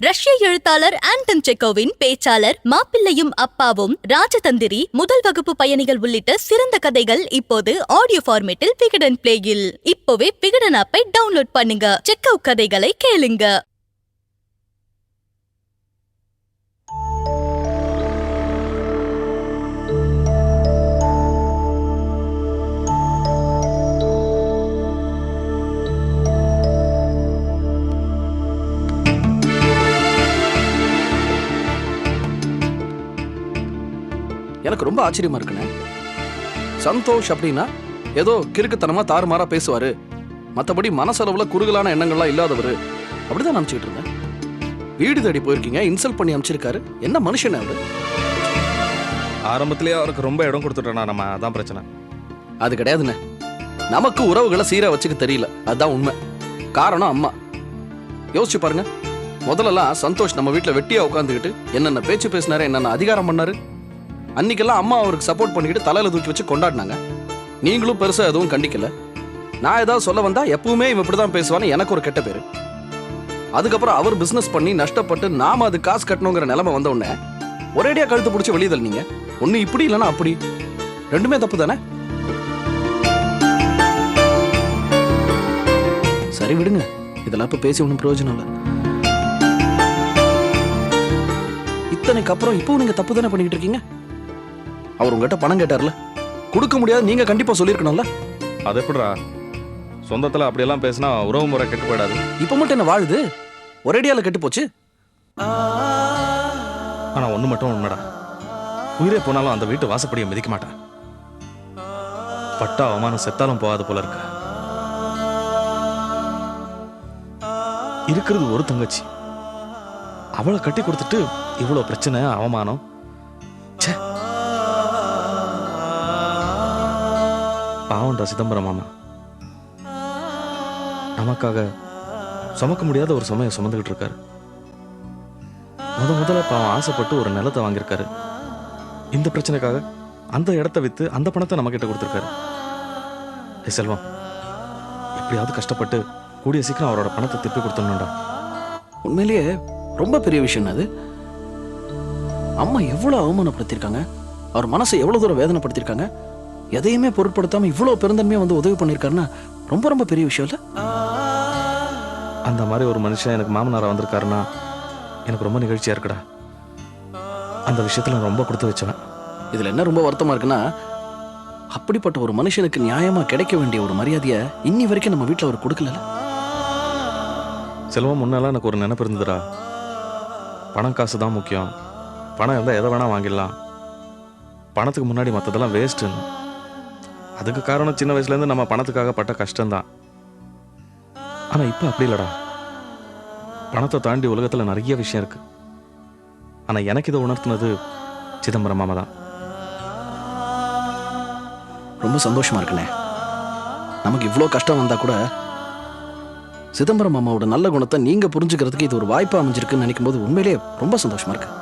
ரஷ்ய எழுத்தாளர் ஆண்டன் செக்கோவின் பேச்சாளர் மாப்பிள்ளையும் அப்பாவும் ராஜதந்திரி முதல் வகுப்பு பயணிகள் உள்ளிட்ட சிறந்த கதைகள் இப்போது ஆடியோ ஃபார்மேட்டில் விகடன் பிளேயில். இப்போவே விகடன் ஆப்பை டவுன்லோட் பண்ணுங்க. செக்கோ கதைகளை கேளுங்க. எனக்கு ரொம்ப ஆச்சரியமா இருக்குண்ணே. சந்தோஷ் அப்படின்னா ஏதோ கிறுக்குத்தனமா தாறுமாறா பேசுவாரு, மற்றபடி மனசளவுல குறுகலான எண்ணங்கள்லாம் இல்லாதவரு அப்படிதான் நினைச்சுக்கிட்டு இருந்தேன். வீடு தேடி போயிருக்கீங்க, இன்சல்ட் பண்ணி அமைச்சிருக்காரு. என்ன மனுஷன் அவரு? ஆரம்பத்திலேயே அவருக்கு ரொம்ப இடம் கொடுத்துட்டோம்னா நம்ம அதான் பிரச்சனை. அது கிடையாதுண்ணே. நமக்கு உறவுகளை சீரா வச்சுக்க தெரியல, அதுதான் உண்மை. காரணம் அம்மா. யோசிச்சு பாருங்க, முதல்லலாம் சந்தோஷ் நம்ம வீட்டில் வெட்டியா உட்காந்துக்கிட்டு என்னென்ன பேச்சு பேசினாரு, என்னென்ன அதிகாரம் பண்ணாரு. அன்னைக்கெல்லாம் அம்மா அவருக்கு சப்போர்ட் பண்ணிக்கிட்டு தலையில தூக்கி வச்சு கொண்டாடினாங்க. நீங்களும் பெருசா எதுவும் கண்டிக்கல. நான் ஏதாவது சொல்ல வந்தா எப்பவுமே இவன் இப்படிதான் பேசுவான்னு எனக்கு ஒரு கெட்ட பேரு. அதுக்கப்புறம் அவர் பிசினஸ் பண்ணி நஷ்டப்பட்டு நாம அது காசு கட்டணுங்கிற நிலைமை வந்த உடனே ஒரேடியா கழுத்து பிடிச்சி வெளியதல். நீங்க ஒண்ணு இப்படி இல்லைன்னா அப்படி, ரெண்டுமே தப்பு தானே. சரி விடுங்க, இதெல்லாம் இப்ப பேசி ஒன்றும் பிரயோஜனம் இல்லை. இத்தனைக்கு அப்புறம் இப்போ நீங்க தப்பு தானே பண்ணிக்கிட்டு இருக்கீங்க. அவர் உங்ககிட்ட பணம் கேட்டார்ல, கொடுக்க முடியாது நீங்க கண்டிப்பா சொல்லியிருக்கணும்ல. அது எப்படிடா சொந்தத்துல அப்படியெல்லாம் பேசினா உறவு முறை கெட்டு போயிடாது. இப்ப மட்டும் என்ன வாழுது, ஒரேடியால கெட்டு போச்சு. ஆனா ஒண்ணு மட்டும் உண்மைடா, உயிரே போனாலும் அந்த வீட்டு வாசப்படியை மிதிக்க மாட்டேன். பட்டா அவமானம் செத்தாலும் போகாது போல இருக்கு. இருக்கிறது ஒரு தங்கச்சி, அவளை கட்டி கொடுத்துட்டு இவ்வளவு பிரச்சனை அவமானம். பாவம்டா சிதம்பரம் மாமா, நமக்காக சுமக்க முடியாத ஒரு சுமையை சுமந்துகிட்டு இருக்காரு. முதல்ல பாவம் ஆசைப்பட்டு ஒரு நிலத்தை வாங்கியிருக்காரு. இந்த பிரச்சனைக்காக அந்த இடத்த வித்து அந்த பணத்தை நம்ம கிட்ட கொடுத்துருக்காரு. செல்வம், எப்படியாவது கஷ்டப்பட்டு கூடிய சீக்கிரம் அவரோட பணத்தை திருப்பி கொடுத்துடணும்டா. உண்மையிலேயே ரொம்ப பெரிய விஷயம் அது. அம்மா எவ்வளவு அவமானப்படுத்திருக்காங்க, அவர் மனசை எவ்வளவு தூரம் வேதனைப்படுத்திருக்காங்க. எதையுமே பொருட்படுத்தாம இவ்வளவு பெருந்தன்மையா வந்து உதவி பண்ணிருக்காருன்னா ரொம்ப ரொம்ப பெரிய விஷயம் இல்ல. அந்த மாதிரி ஒரு மனுஷன் எனக்கு மாமனாரா வந்திருக்காருன்னா எனக்கு ரொம்ப நிகழ்ச்சியா இருக்குடா. அந்த விஷயத்துல ரொம்ப கொடுத்து வச்சவன். இதுல என்ன ரொம்ப வருத்தமா இருக்குன்னா, அப்படிப்பட்ட ஒரு மனுஷனுக்கு நியாயமா கிடைக்க வேண்டிய ஒரு மரியாதையை இன்னி வரைக்கும் நம்ம வீட்டுல அவர் கொடுக்கல. செல்வம், முன்னெல்லாம் எனக்கு ஒரு நினைப்பு இருந்ததுடா, பணம் காசு தான் முக்கியம், பணம் இருந்தால் எதை வேணா வாங்கிடலாம், பணத்துக்கு முன்னாடி மற்றதெல்லாம் வேஸ்ட்டுன்னு. அதுக்கு காரணம் சின்ன வயசுலேருந்து நம்ம பணத்துக்காக பட்ட கஷ்டம்தான். ஆனால் இப்போ அப்படி இல்லைடா, பணத்தை தாண்டி உலகத்தில் நிறைய விஷயம் இருக்கு. ஆனால் எனக்கு இதை உணர்த்தினது சிதம்பரம் மாமா தான். ரொம்ப சந்தோஷமா இருக்குண்ணே. நமக்கு இவ்வளோ கஷ்டம் வந்தா கூட சிதம்பரம் மாமாவோட நல்ல குணத்தை நீங்க புரிஞ்சுக்கிறதுக்கு இது ஒரு வாய்ப்பா அமைஞ்சிருக்குன்னு நினைக்கும் போது உண்மையிலேயே ரொம்ப சந்தோஷமா இருக்கு.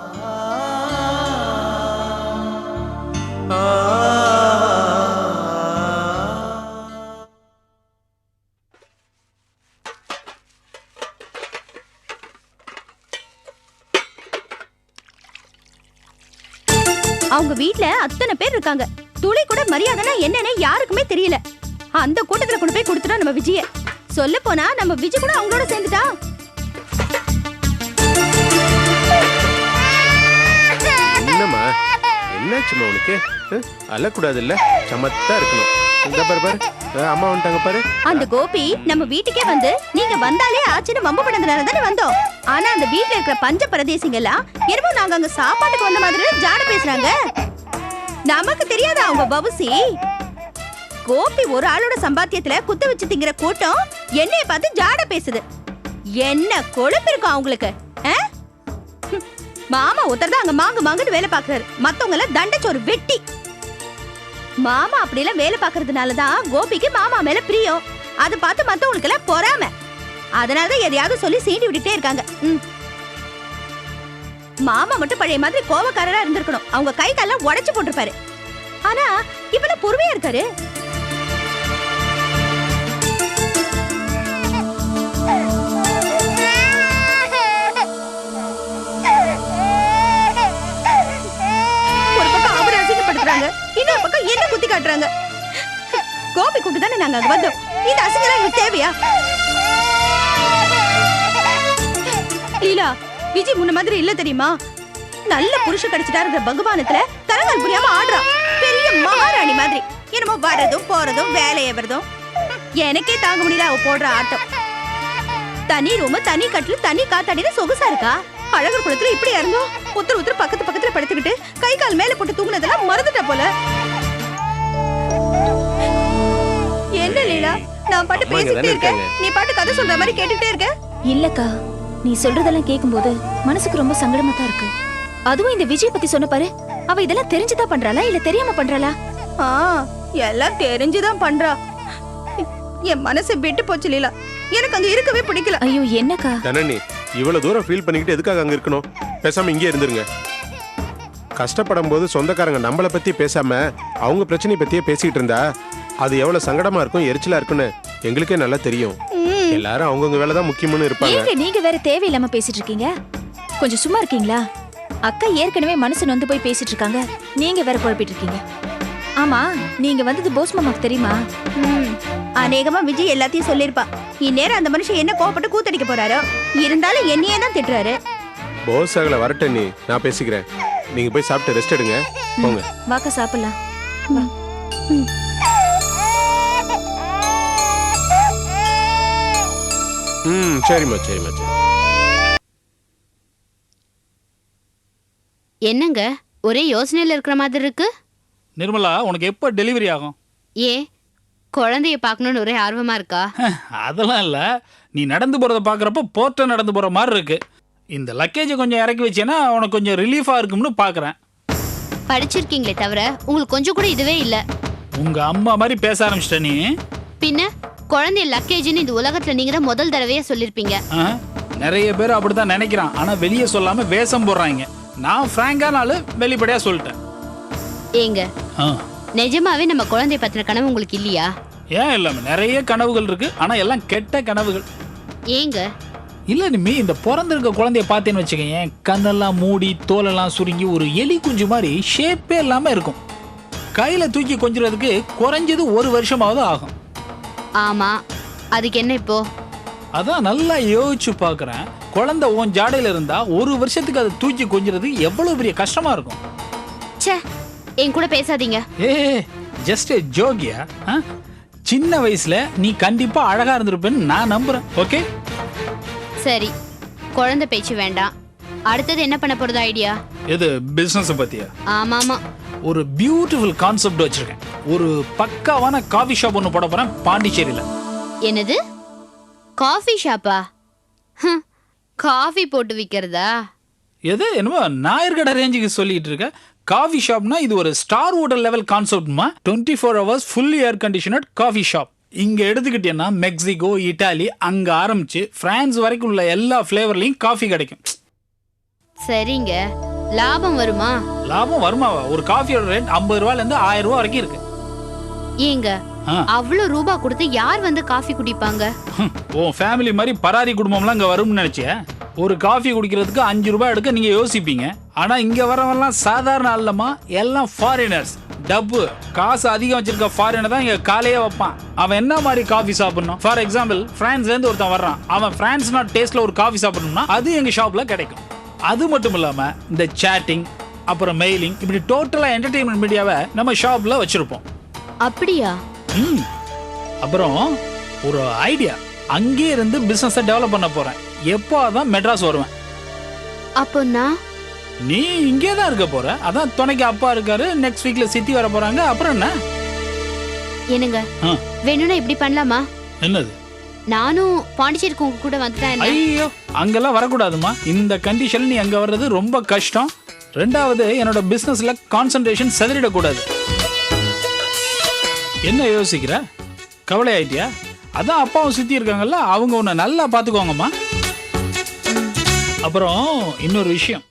அவங்க வீட்ல அத்தனை பேர் இருக்காங்க, துளி கூட மரியாதைனா என்னன்னு யாருக்குமே தெரியல. அந்த கூட்டத்துல கொண்டு போய் கொடுத்துட்டோம் நம்ம விஜய. சொல்ல போனா நம்ம விஜய் கூட அவங்களோட சேர்ந்துட்டா. என்னம்மா என்னாச்சுமா உனக்கு? அழக்கூடாது இல்ல, சமத்தா இருக்கணும். இந்த பாரு பாரு, அம்மா வந்துட்டாங்க பாரு. அந்த கோபி நம்ம வீட்டுக்கே வந்து நீங்க வந்தாலே ஆச்சுன்னு வம்பு பண்ணதுனால தானே வந்தோம். ஆனா அந்த வீட்டுல இருக்கிற பஞ்ச பிரதேசிங்க எல்லாம் என்னமோ நாங்க அங்க சாப்பாட்டுக்கு வந்த மாதிரி ஜாட பேசுறாங்க. நமக்கு தெரியாத அவங்க பவுசி. கோபி ஒரு ஆளோட சம்பாத்தியத்துல குத்த வச்சு திங்கிற கூட்டம் என்னைய பார்த்து ஜாட பேசுது. என்ன கொழுப்பு இருக்கும் அவங்களுக்கு? மாமா ஒருத்தர் தான் அங்க மாங்கு மாங்குன்னு வேலை பாக்குறாரு, மத்தவங்க எல்லாம் தண்டச்சு ஒரு வெட்டி. மாமா அப்படியெல்லாம் வேலை பாக்குறதுனாலதான் கோபிக்கு மாமா மேல பிரியம். அதை பார்த்து மத்தவங்களுக்கு எல்லாம் பொறாம. அதனாலதான் எதையாவது சொல்லி சீண்டி விட்டுட்டே இருக்காங்க. மாமா மட்டும் பழைய மாதிரி கோவக்காரரா இருந்திருக்கணும், அவங்க கை கால்லாம் உடைச்சு போட்டிருப்பாரு. ஆனா இவ்வளவு பொறுமையா இருக்காரு. காட்டுறாங்க. கோபி கூப்பிட்டு தானே நாங்க அங்க வந்தோம். இந்த அசிங்கலாம் எங்களுக்கு தேவையா? லீலா, விஜய் முன்ன மாதிரி இல்ல தெரியுமா? நல்ல புருஷன் கிடைச்சிட்டாருங்கிற பகவானத்துல தரங்கள் புரியாம ஆடுறா. பெரிய மகாராணி மாதிரி என்னமோ வரதும் போறதும் வேலையை வரதும். எனக்கே தாங்க முடியல அவ போடுற ஆட்டம். தனி ரூம், தனி கட்டில், தனி காத்தாடின சொகுசா இருக்கா? அழகர் குளத்துல இப்படி இருந்தோம். ஒருத்தர் பக்கத்துல படுத்துக்கிட்டு கை கால் மேல போட்டு தூங்குனதெல்லாம் மறந்துட்ட போல. என்ன லீலா, நான் பாட்டு பேசிட்டே இருக்கேன், நீ பாட்டு கதை சொல்ற மாதிரி கேட்டுட்டே இருக்க. இல்லக்கா, நீ சொல்றதெல்லாம் கேட்கும்போது மனசுக்கு ரொம்ப சங்கடமா தான் இருக்கு. அதுவும் இந்த விஜய் பத்தி சொன்ன பாரு, அவ இதெல்லாம் தெரிஞ்சுதான் பண்றாளா இல்ல தெரியாம பண்றாளா? எல்லாம் தெரிஞ்சுதான் பண்றா. என் மனசு விட்டு போச்சு லீலா, எனக்கு அங்க இருக்கவே பிடிக்கல. ஐயோ என்னக்கா? ஜனனி, இவ்வளவு தூரம் ஃபீல் பண்ணிக்கிட்டு எதுக்காக அங்க இருக்கணும்? பேசாம இங்கே இருந்துருங்க. கஷ்டப்படும் போது சொந்தக்காரங்க நம்மளை பத்தி பேசாம அவங்க பிரச்சனை பத்தியே பேசிக்கிட்டு இருந்தா அது எவ்வளவு சங்கடமா இருக்கும், எரிச்சலா இருக்குன்னு எங்களுக்கே நல்லா தெரியும். எல்லாரும் அவங்கவுங்க வேலை தான் முக்கியம்னு இருப்பாங்க. ஏங்க நீங்க வேற தேவையில்லாம பேசிட்டு இருக்கீங்க? கொஞ்சம் சும்மா இருக்கீங்களா? அக்கா ஏற்கனவே மனசு நொந்து போய் பேசிட்டு இருக்காங்க, நீங்க வேற குழப்பிட்டு இருக்கீங்க. ஆமா, நீங்க வந்தது போஸ் மாமாக்கு தெரியுமா? அநேகமா விஜய் எல்லாத்தையும் சொல்லிருப்பா. இந்நேரம் அந்த மனுஷன் என்ன கோவப்பட்டு கூத்தடிக்க போறாரோ. இருந்தாலும் என்னையே தான் திட்டுறாரு. போஸ் ஆகல, வரட்டும், நான் பேசிக்கிறேன். நீங்க போய் சாப்பிட்டு ரெஸ்ட் எடுங்க, போங்க. வாக்கா சாப்பிடலாம். வா. சரிம்மா சரிம்மா சரி. என்னங்க ஒரே யோசனையில இருக்கிற மாதிரி இருக்கு? நிர்மலா, உனக்கு எப்போ டெலிவரி ஆகும்? ஏன் குழந்தைய பார்க்கணும்னு ஒரே ஆர்வமா இருக்கா? அதெல்லாம் இல்லை, நீ நடந்து போகிறத பார்க்குறப்ப போர்ட்டை நடந்து போகிற மாதிரி இருக்கு. இந்த லக்கேஜை கொஞ்சம் இறக்கி வச்சேன்னா உனக்கு கொஞ்சம் ரிலீஃபாக இருக்கும்னு பார்க்குறேன். படிச்சிருக்கீங்களே தவிர உங்களுக்கு கொஞ்சம் கூட இதுவே இல்லை. உங்கள் அம்மா மாதிரி பேச ஆரம்பிச்சிட்ட நீ. பின்ன குழந்தைய லக்கேஜ்னு இந்த உலகத்துல நீங்க தான் முதல் தடவையா சொல்லிருப்பீங்க. நிறைய பேர் அப்படிதான் நினைக்கிறான், ஆனால் வெளியே சொல்லாமல் வேஷம் போடுறாங்க. நான் ஃப்ராங்கானாலும் வெளிப்படையாக சொல்லிட்டேன். ஏங்க நிஜமாவே நம்ம குழந்தைய பத்தின கனவு உங்களுக்கு இல்லையா? ஏன் இல்லாம நிறைய கனவுகள் இருக்கு, ஆனா எல்லாம் கெட்ட கனவுகள். ஏங்க இல்ல நிம்மி, இந்த பிறந்திருக்க குழந்தைய பார்த்தேன்னு வச்சுக்கோங்க, கண்ணெல்லாம் மூடி தோலெல்லாம் சுருங்கி ஒரு எலி குஞ்சு மாதிரி ஷேப்பே இல்லாம இருக்கும். கையில தூக்கி கொஞ்சிறதுக்கு குறைஞ்சது 1 வருஷமாவது ஆகும். ஆமா, அதுக்கு என்ன இப்போ? அதான் நல்லா யோசிச்சு பாக்குறேன். குழந்தை உன் ஜாடையில இருந்தா 1 வருஷத்துக்கு அதை தூக்கி கொஞ்சிறது எவ்வளவு பெரிய கஷ்டமா இருக்கும். ச்சே, என் கூட பேசாதீங்க. ஏ ஜஸ்ட் ஏ ஜோக்கியா? சின்ன வயசுல நீ கண்டிப்பா அழகா இருந்திருப்பேன்னு நான் நம்புறேன். ஓகே சரி, குழந்தை பேச்சு வேண்டாம். அடுத்தது என்ன பண்ண போறது ஐடியா? எது, பிசினஸ் பத்தியா? ஆமாமா, ஒரு பியூட்டிஃபுல் கான்செப்ட் வச்சிருக்கேன். ஒரு பக்காவான காஃபி ஷாப் ஒன்று போட போறேன் பாண்டிச்சேரியில. என்னது, காஃபி ஷாப்பா? காஃபி போட்டு விக்கிறதா? எது என்னமோ நாயர்கடை ரேஞ்சுக்கு சொல்லிட்டு இருக்க. காஃபி ஷாப்னா இது ஒரு ஸ்டார் ஹோட்டல் லெவல் கான்செப்ட்மா. 24 hours fully air conditioned coffee shop. இங்க எடுத்துக்கிட்டேன்னா மெக்சிகோ, இட்டாலி, அங்க ஆரம்பிச்சு பிரான்ஸ் வரைக்கும் உள்ள எல்லா ஃபிளேவர்லயும் காஃபி கிடைக்கும். சரிங்க, லாபம் வருமா? லாபம் வருமாவா? ஒரு காஃபியோட ரேட் 50 ரூபாயில இருந்து 1000 ரூபாய் வரைக்கும் இருக்கு. ஏங்க அவ்வளவு ரூபா கொடுத்து யார் வந்து காஃபி குடிப்பாங்க? உன் ஃபேமிலி மாதிரி பராரி குடும்பம்லாம் இங்க வரும்னு நினைச்சேன். ஒரு காஃபி குடிக்கிறதுக்கு 5 ரூபாய் எடுக்க நீங்க யோசிப்பீங்க. ஆனா இங்க வரவெல்லாம் சாதாரண அல்லமா, எல்லாம் ஃபாரினர்ஸ். டப்பு காசு அதிகம் வச்சிருக்க ஃபாரினர் தான் இங்க காலையே வைப்பான். அவன் என்ன மாதிரி காஃபி சாப்பிடணும்? ஃபார் எக்ஸாம்பிள், பிரான்ஸ்ல இருந்து ஒருத்தன் வர்றான், அவன் பிரான்ஸ் டேஸ்ட்ல ஒரு காஃபி சாப்பிடணும்னா அது எங்க ஷாப்ல கிடைக்கும். அது மட்டும் இல்லாம இந்த சேட்டிங், அப்புறம் மெயிலிங், இப்படி டோட்டலா என்டர்டெயின்மெண்ட் மீடியாவை நம்ம ஷாப்ல வச்சிருப்போம். அப்படியா? அப்புறம் ஒரு ஐடியா, அங்கே இருந்து பிசினஸ் டெவலப் பண்ண போறேன். எப்போ தான் மெட்ராஸ் வருவேன். அப்போ நான் நீ இங்கே தான் இருக்க போற. அதான் துணைக்கு அப்பா இருக்காரு, நெக்ஸ்ட் வீக்ல சித்தி வர போறாங்க. அப்புறம் என்ன? என்னங்க வேணும்னா இப்படி பண்ணலாமா? என்னது? நானும் பாண்டிச்சேரிக்கு உங்க கூட வந்துட்டேன். ஐயோ, அங்கெல்லாம் வரக்கூடாதுமா. இந்த கண்டிஷன் நீ அங்க வர்றது ரொம்ப கஷ்டம். ரெண்டாவது, என்னோட பிசினஸ்ல கான்சென்ட்ரேஷன் செதறிடக்கூடாது. என்ன யோசிக்கிற? கவலை ஆயிட்டியா? அதான் அப்பாவும் சித்தி இருக்காங்கல்ல, அவங்க உன்னை நல்லா பார்த்துக்குவாங்கம்மா. அப்புறம் இன்னொரு விஷயம்,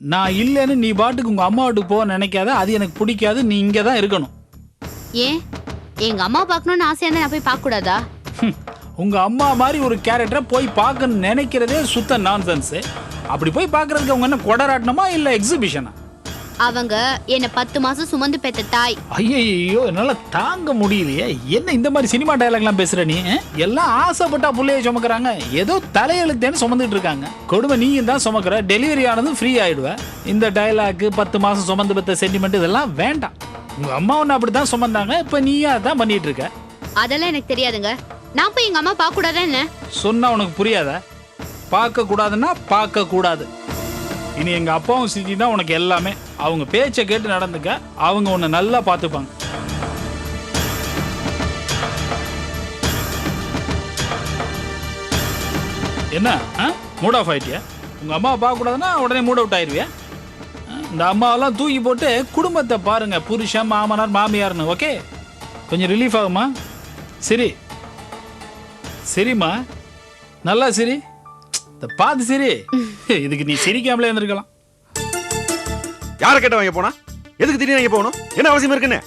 நான் இல்லைன்னு நீ பாட்டுக்கு உங்க அம்மா வீட்டுக்கு போக நினைக்காத. அது எனக்கு பிடிக்காது. நீ இங்கே தான் இருக்கணும். ஏன் எங்க அம்மா பார்க்கணும்னு ஆசையா இருந்தா நான் போய் பார்க்க கூடாதா? உங்க அம்மா மாதிரி ஒரு கேரக்டரை போய் பார்க்கணும்னு நினைக்கிறதே சுத்த நான்சென்ஸ். அப்படி போய் பார்க்கறதுக்கு அவங்க என்ன கொடராட்டணுமா இல்லை எக்ஸிபிஷனா? அவங்க என்ன 10 மாசம் சுமந்து பெத்த தாய். ஐயோ என்னால தாங்க முடியலையே. என்ன இந்த மாதிரி சினிமா டயலாக்லாம் பேசுற நீ? எல்லாம் ஆசைப்பட்டா புள்ளைய சுமக்குறாங்க, ஏதோ தலையெழுத்தேன்னு சுமந்துட்டு இருக்காங்க. கொடுமை நீயும் தான் சுமக்கிற, டெலிவரி ஆனதும் ஃப்ரீ ஆயிடுவ. இந்த டயலாக் 10 மாசம் சுமந்து பெத்த சென்டிமெண்ட் இதெல்லாம் வேண்டாம். உங்க அம்மா ஒன்று அப்படிதான் சுமந்தாங்க, இப்ப நீயா தான் பண்ணிட்டு இருக்க. அதெல்லாம் எனக்கு தெரியாதுங்க. நான் போய் எங்க அம்மா பார்க்க கூடாதா என்ன? சொன்னா உனக்கு புரியாதா? பார்க்க கூடாதுன்னா பார்க்க கூடாது. இனி எங்க அப்பாவும் சித்தி தான் உனக்கு எல்லாமே. அவங்க பேச்சை கேட்டு நடந்துக்க, அவங்க உன்னை நல்லா பார்த்துப்பாங்க. என்ன மூட் ஆஃப் ஆயிட்டியா? உங்க அம்மாவை பார்க்க கூடாதுன்னா உடனே மூட் அவுட் ஆயிருவியா? இந்த அம்மாவெல்லாம் தூக்கி போட்டு குடும்பத்தை பாருங்க, புருஷன், மாமனார், மாமியார்னு. ஓகே, கொஞ்சம் ரிலீஃப் ஆகுமா? சரி சரிம்மா, நல்லா சரி, பார்த்து சரி. இதுக்கு நீ சிரிக்காமலே இருந்திருக்கலாம். யாரை கேட்ட வாங்க போனா? எதுக்கு திடீர்னு இங்க போகணும்? என்ன அவசியம் இருக்குன்னு?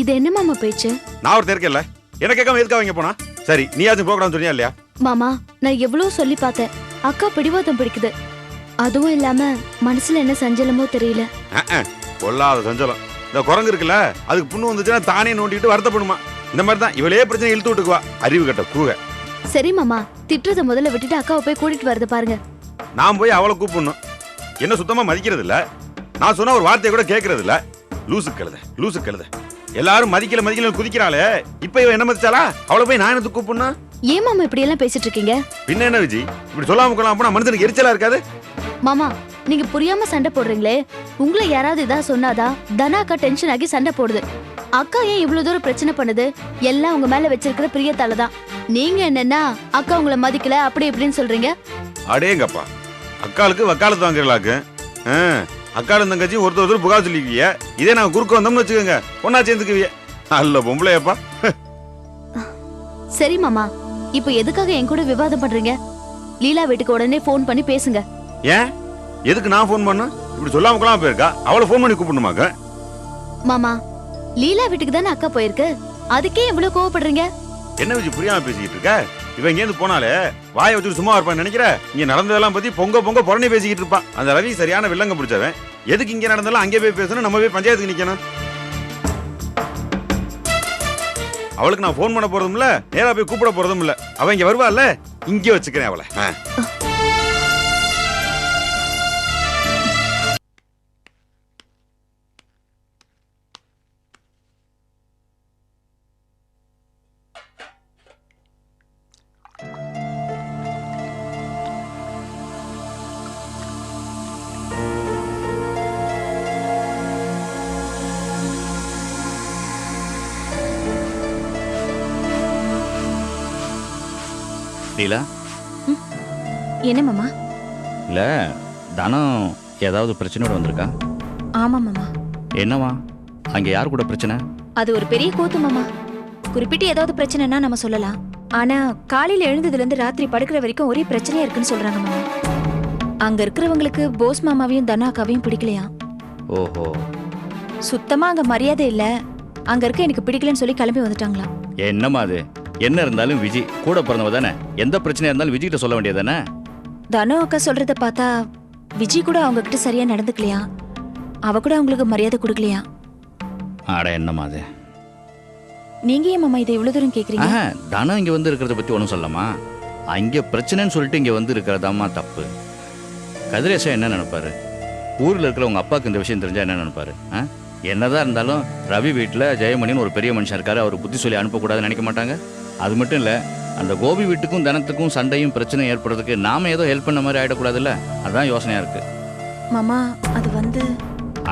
இது என்ன மாமா பேச்சு? நான் ஒரு இருக்கேன்ல, என்ன கேட்காம எதுக்காக வாங்க போனா? சரி, நீயாச்சும் போக கூடாதுன்னு சொன்னியா இல்லையா? மாமா, நான் எவ்வளவு சொல்லி பார்த்தேன். அக்கா பிடிவாதம் பிடிக்குது. அதுவும் இல்லாம மனசுல என்ன சஞ்சலமோ தெரியல. பொல்லாத சஞ்சலம். இந்த குரங்கு இருக்குல்ல, அதுக்கு புண்ணு வந்துச்சுன்னா தானே நோண்டிட்டு வருத்தப்படுமா. இந்த மாதிரி தான் இவளே பிரச்சனை இழுத்து விட்டுக்குவா. அறிவு கட்ட கூக. சரி மாமா, திட்டுறத முதல்ல விட்டுட்டு அக்காவை போய் கூட்டிட்டு வரது பாருங்க. நான் போய் அவளை கூப்பிடணும். என்ன சுத்தமா மதிக்கிறது இல்ல. நான் சொன்ன ஒரு வார்த்தையை கூட கேட்கறது இல்ல. லூசு கழுத. எல்லாரும் மதிக்கல குதிக்கிறாளே, இப்ப இவ என்ன மதிச்சாளா? அவளை போய் நான் என்னத்துக்கு கூப்பிடணும்? ஏன் மாமா இப்படி எல்லாம் பேசிட்டு இருக்கீங்க? பின்ன என்ன விஜி, இப்படி சொல்லாம கொள்ளாம போனா மனுஷனுக்கு எரிச்சலா இருக்காது? மாமா, நீங்க புரியாம சண்டை போடுறீங்களே. உங்களை யாராவது இதா சொன்னாதா தனா அக்கா டென்ஷன் ஆகி சண்டை போடுது. அக்கா ஏன் இவ்வளவு தூரம் பிரச்சனை பண்ணுது? எல்லாம் உங்க மேல வச்சிருக்கிற பிரியத்தால தான். நீங்க என்னன்னா அக்கா உங்களை மதிக்கல அப்படி இப்படின்னு சொல்றீங்க. அடேங்கப்பா, அக்காளுக்கு வக்காலத்து வாங்குறலாக்கு. அக்காளும் தங்கச்சி ஒருத்தர் புகார் சொல்லிக்குவிய. இதே நான் குறுக்க வந்தோம்னு வச்சுக்கோங்க, ஒன்னா சேர்ந்துக்குவிய. நல்ல பொம்பளையப்பா. சரி மாமா, இப்போ எதுக்காக என் கூட விவாதம் பண்றீங்க? லீலா வீட்டுக்கு உடனே போன் பண்ணி பேசுங்க. ஏன் எதுக்கு நான் போன் பண்ண? இப்படி சொல்லாம கொள்ளாம போயிருக்கா, அவளை போன் பண்ணி கூப்பிடணுமாக்க? மாமா, லீலா வீட்டுக்கு தானே அக்கா போயிருக்கு, அதுக்கே எவ்வளவு கோவப்படுறீங்க? என்ன வச்சு புரியாம பேசிக்கிட்டு இருக்க? இவன் இங்க இருந்து போனாலே வாயை வச்சுட்டு சும்மா இருப்பான்னு நினைக்கிற? இங்க நடந்ததெல்லாம் பத்தி பொங்க புறணி பேசிக்கிட்டு இருப்பான். அந்த ரவி சரியான வில்லங்க பிடிச்சவன். எதுக்கு இங்க நடந்தாலும் அங்கே போய் பேசணும், நம்ம போய் பஞ்சாயத்துக்கு நிக்கணும்? அவளுக்கு நான் போன் பண்ண போறதும் இல்ல, நேரா போய் கூப்பிட போறதும் இல்ல. அவன் இங்க வருவாள்ல, இங்கே வச்சுக்கிறேன் அவளை. லீலா, என்ன மாமா? இல்ல தனம் ஏதாவது பிரச்சனையோட வந்திருக்கா? ஆமா மாமா. என்னவா? அங்க யார் கூட பிரச்சனை? அது ஒரு பெரிய கூத்து மாமா. குறிப்பிட்டு ஏதாவது பிரச்சனைனா நம்ம சொல்லலாம். ஆனா காலையில எழுந்ததுல இருந்து ராத்திரி படுக்கிற வரைக்கும் ஒரே பிரச்சனையா இருக்குன்னு சொல்றாங்க மாமா. அங்க இருக்கிறவங்களுக்கு போஸ் மாமாவையும் தனா அக்காவையும் பிடிக்கலையா? ஓஹோ. சுத்தமா அங்க மரியாதை இல்ல, அங்க இருக்க எனக்கு பிடிக்கலன்னு சொல்லி கிளம்பி வந்துட்டாங்களா. என்னமா அது? என்ன இருந்தாலும் விஜி கூட பிறந்தவ தானே, எந்த பிரச்சனையா இருந்தாலும் விஜய் கிட்ட சொல்ல வேண்டியது தானே? தனு அக்கா சொல்றத பார்த்தா விஜய் கூட அவங்க கிட்ட சரியா நடந்துக்கலையா, அவ கூட அவங்களுக்கு மரியாதை கொடுக்கலையா. ஆட என்னமா அது? நீங்க ஏன் மாமா இதை இவ்வளவு தூரம் கேக்குறீங்க? தனம் இங்க வந்து இருக்கிறத பத்தி ஒன்றும் சொல்லமா? அங்க பிரச்சனைன்னு சொல்லிட்டு இங்க வந்து இருக்கிறதாமா தப்பு. கதிரேசா என்ன நினைப்பாரு? ஊர்ல இருக்கிற உங்க அப்பாவுக்கு இந்த விஷயம் தெரிஞ்சா என்ன நினைப்பாரு? என்னதான் இருந்தாலும் ரவி வீட்டுல ஜெயமணின்னு ஒரு பெரிய மனுஷன் இருக்காரு, அவர் புத்தி சொல்லி அனுப்பக்கூடாதுன்னு நினைக்க மாட்டாங்க. அது மட்டும் இல்ல, அந்த கோபி வீட்டுக்கும் தனத்துக்கும் சண்டையும் பிரச்சனையும் ஏற்படுறதுக்கு நாம ஏதோ ஹெல்ப் பண்ண மாதிரி ஆயிடக்கூடாதுல்ல, அதான் யோசனையா இருக்கு. மாமா அது வந்து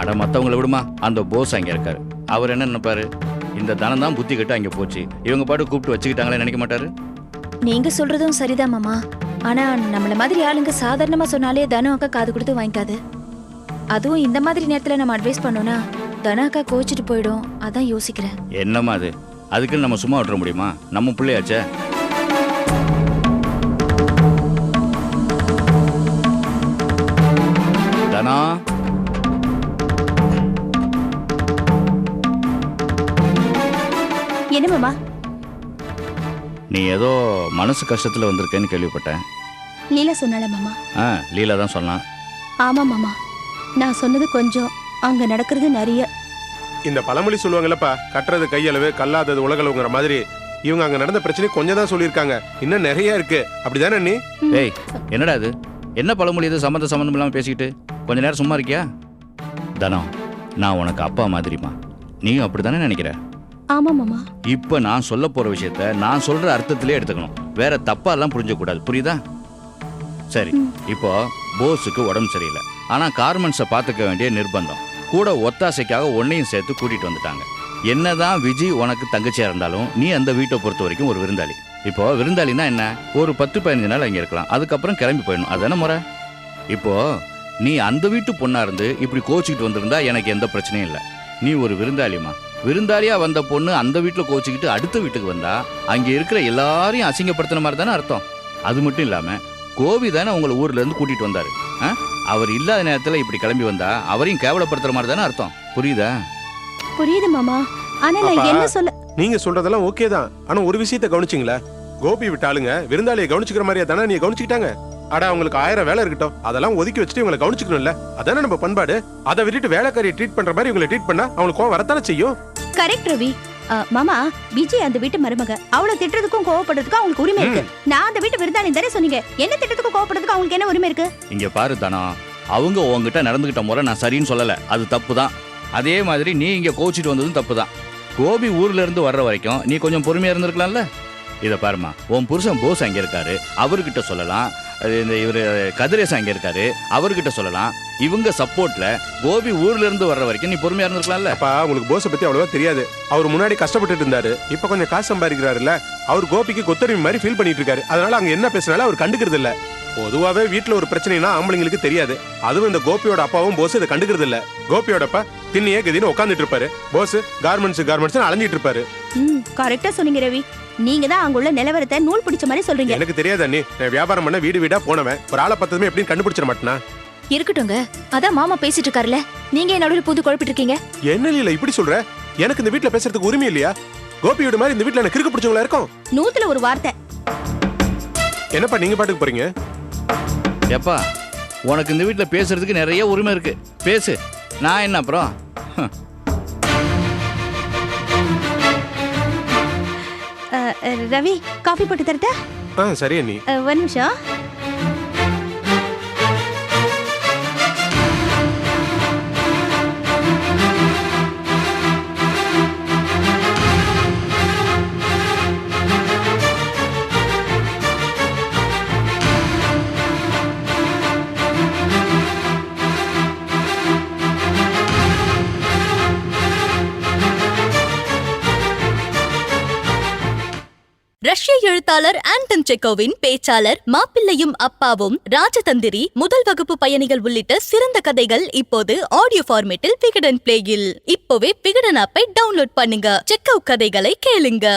அட மத்தவங்களை விடுமா, அந்த போஸ் அங்க இருக்காரு, அவர் என்ன நினைப்பாரு? இந்த தனம் தான் புத்தி கட்டு அங்க போச்சு, இவங்க பாட்டு கூப்பிட்டு வச்சுக்கிட்டாங்களே நினைக்க மாட்டாரு? நீங்க சொல்றதும் சரிதான் மாமா. ஆனா நம்மள மாதிரி ஆளுங்க சாதாரணமா சொன்னாலே தனு அக்கா காது கொடுத்து வாங்கிக்காது. அதுவும் இந்த மாதிரி நேரத்துல நம்ம அட்வைஸ் பண்ணோம்னா தனா அக்கா கோச்சிட்டு போயிடும், அதான் யோசிக்கிறேன். என்னமா அது? அதுக்குன்னு நம்ம சும்மா விட்டுற முடியுமா? நம்ம பிள்ளையாச்சே. தனா, என்ன மாமா? நீ ஏதோ மனசு கஷ்டத்துல வந்திருக்கேன்னு கேள்விப்பட்டேன். லீலா சொன்னால மாமா. லீலா தான் சொன்னான். ஆமா மாமா, நான் சொன்னது கொஞ்சம், அங்க நடக்கிறது நிறைய. இந்த பழமொழி சொல்லுவாங்கல்லப்பா, கட்டுறது கையளவு கல்லாதது உலகளவுங்கிற மாதிரி இவங்க அங்க நடந்த பிரச்சனை கொஞ்சம் தான் சொல்லியிருக்காங்க, இன்னும் நிறைய இருக்கு. அப்படிதானே நீ? ஏய் என்னடா இது, என்ன பழமொழி இது சம்மந்தம் இல்லாமல் பேசிக்கிட்டு? கொஞ்ச நேரம் சும்மா இருக்கியா? தனம், நான் உனக்கு அப்பா மாதிரிமா, நீயும் அப்படித்தானே நினைக்கிற? ஆமா மாமா. இப்போ நான் சொல்ல போற விஷயத்த நான் சொல்ற அர்த்தத்திலே எடுத்துக்கணும், வேற தப்பா எல்லாம் புரிஞ்ச கூடாது, புரியுதா? சரி, இப்போ போஸுக்கு உடம்பு சரியில்லை, ஆனா கார்மெண்ட்ஸை பார்த்துக்க வேண்டிய நிர்பந்தம், கூட ஒத்தாசைக்காக ஒன்னையும் சேர்த்து கூட்டிட்டு வந்துட்டாங்க. என்னதான் விஜய் உனக்கு தங்கச்சியா இருந்தாலும் நீ அந்த வீட்டை பொறுத்த வரைக்கும் ஒரு விருந்தாளி. இப்போ விருந்தாளினா என்ன, ஒரு 10-15 நாள் அங்கே இருக்கலாம், அதுக்கப்புறம் கிளம்பி போயிடணும், அதான முறை? இப்போ நீ அந்த வீட்டு பொண்ணா இருந்து இப்படி கோச்சிக்கிட்டு வந்திருந்தா எனக்கு எந்த பிரச்சனையும் இல்லை. நீ ஒரு விருந்தாளிமா, விருந்தாளியா வந்த பொண்ணு அந்த வீட்டில் கோச்சிக்கிட்டு அடுத்த வீட்டுக்கு வந்தா அங்கே இருக்கிற எல்லாரையும் அசிங்கப்படுத்தின மாதிரி தானே அர்த்தம். அது மட்டும் இல்லாம கோவி தானே உங்களை ஊர்ல இருந்து கூட்டிட்டு வந்தாரு. அவர் இல்லாத நேரத்தில் இப்படி கிளம்பி வந்தா அவரையும் கேவலப்படுத்துற மாதிரி தானே அர்த்தம், புரியுதா? புரியுது மாமா, ஆனா நான் என்ன சொல்ல. நீங்க சொல்றதெல்லாம் ஓகே தான், ஆனா ஒரு விஷயத்தை கவனிச்சிங்களா? கோபி விட்டாளுங்க விருந்தாளியை கவனிச்சுக்கிற மாதிரியா தானே நீ கவனிச்சுக்கிட்டாங்க? அட அவங்களுக்கு 1000 வேலை இருக்கட்டும், அதெல்லாம் ஒதுக்கி வச்சுட்டு இவங்களை கவனிச்சுக்கணும்ல, அதானே நம்ம பண்பாடு. அதை விட்டுட்டு வேலைக்காரியை ட்ரீட் பண்ற மாதிரி இவங்களை ட்ரீட் பண்ணா அவங்களுக்கு கோவம் வரத்தானே செய்யும். கரெக்ட் ரவி. மாமா, விஜய் அந்த வீட்டு மருமக, அவளை திட்டுறதுக்கும் கோவப்படுறதுக்கும் அவங்களுக்கு உரிமை இருக்கு. நான் அந்த வீட்டு விருந்தாளி தானே சொன்னீங்க, என்ன திட்டத்துக்கும் கோவப்படுறதுக்கும் அவங்களுக்கு என்ன உரிமை இருக்கு? இங்க பாரு தானா, அவங்க உங்ககிட்ட நடந்துகிட்ட முறை நான் சரின்னு சொல்லல, அது தப்பு தான். அதே மாதிரி நீ இங்க கோச்சிட்டு வந்ததும் தப்பு தான். கோபி ஊர்ல இருந்து வர்ற வரைக்கும் நீ கொஞ்சம் பொறுமையா இருந்திருக்கலாம்ல. இதை பாருமா, உன் புருஷன் போஸ் அங்க இருக்காரு, அவர்கிட்ட சொல்லலாம். இந்த இவரு கதிரேசன் அங்க இருக்காரு, அவர்கிட்ட சொல்லலாம். இவங்க சப்போர்ட்ல கோபி ஊர்ல இருந்து வர்ற வரைக்கும் நீ பொறுமையா இருந்திருக்கலாம்ல. அப்பா உங்களுக்கு போஸை பத்தி அவ்வளவா தெரியாது. அவர் முன்னாடி கஷ்டப்பட்டு இருந்தாரு, இப்ப கொஞ்சம் காசு சம்பாதிக்கிறாருல்ல, அவர் கோபிக்கு கொத்தடிமை மாதிரி ஃபீல் பண்ணிட்டு இருக்காரு. அதனால அங்க என்ன பேசினாலும் அவர் கண்டுக்கிறது இல்ல. பொதுவாவே வீட்டுல ஒரு பிரச்சனைனா ஆம்பளைங்களுக்கு தெரியாது, அதுவும் இந்த கோபியோட அப்பாவும் போஸ் இதை கண்டுக்கிறது இல்ல. கோபியோட அப்பா திண்ணியே கதின்னு உட்காந்துட்டு இருப்பாரு, போஸ் கார்மெண்ட்ஸ் அலைஞ்சிட்டு இருப்பாரு. கரெக்டா சொன்னீங்க ரவி. நீங்க தான் அங்குள்ள நிலவரத்தை நூல் பிடிச்ச மாதிரி சொல்றீங்க. எனக்கு தெரியாதா நீ, நான் வியாபாரம் பண்ண வீடு வீடா போனவன், ஒரு ஆளை பார்த்ததுமே எப்படின்னு கண்டுபிடிச்சிட மாட்டேனா? இருக்கட்டுங்க, அதான் மாமா பேசிட்டு இருக்காருல்ல, நீங்க என்னோட புது குழப்பிட்டு இருக்கீங்க. என்ன இல்ல இப்படி சொல்ற? எனக்கு இந்த வீட்டுல பேசுறதுக்கு உரிமை இல்லையா? கோபியோட மாதிரி இந்த வீட்டுல எனக்கு கிறுக்கு பிடிச்சவங்களா இருக்கும். 100ல ஒரு வார்த்தை. என்னப்பா நீங்க பாட்டுக்கு போறீங்க? எப்பா, உனக்கு இந்த வீட்டில் பேசுறதுக்கு நிறைய உரிமை இருக்கு, பேசு. நான் என்ன அப்புறம்? ரவி, காஃபி போட்டு தரட்டா? சரி அண்ணி. ஒரு நிமிஷம். ரஷ்ய எழுத்தாளர் ஆண்டன் செக்கோவின் பேச்சாளர் மாப்பிள்ளையும் அப்பாவும், ராஜதந்திரி, முதல் வகுப்பு பயணிகள் உள்ளிட்ட சிறந்த கதைகள் இப்போது ஆடியோ ஃபார்மேட்டில் விகடன் பிளேயில். இப்போவே விகடன் ஆப்பை டவுன்லோட் பண்ணுங்க. செக்கோ கதைகளை கேளுங்க.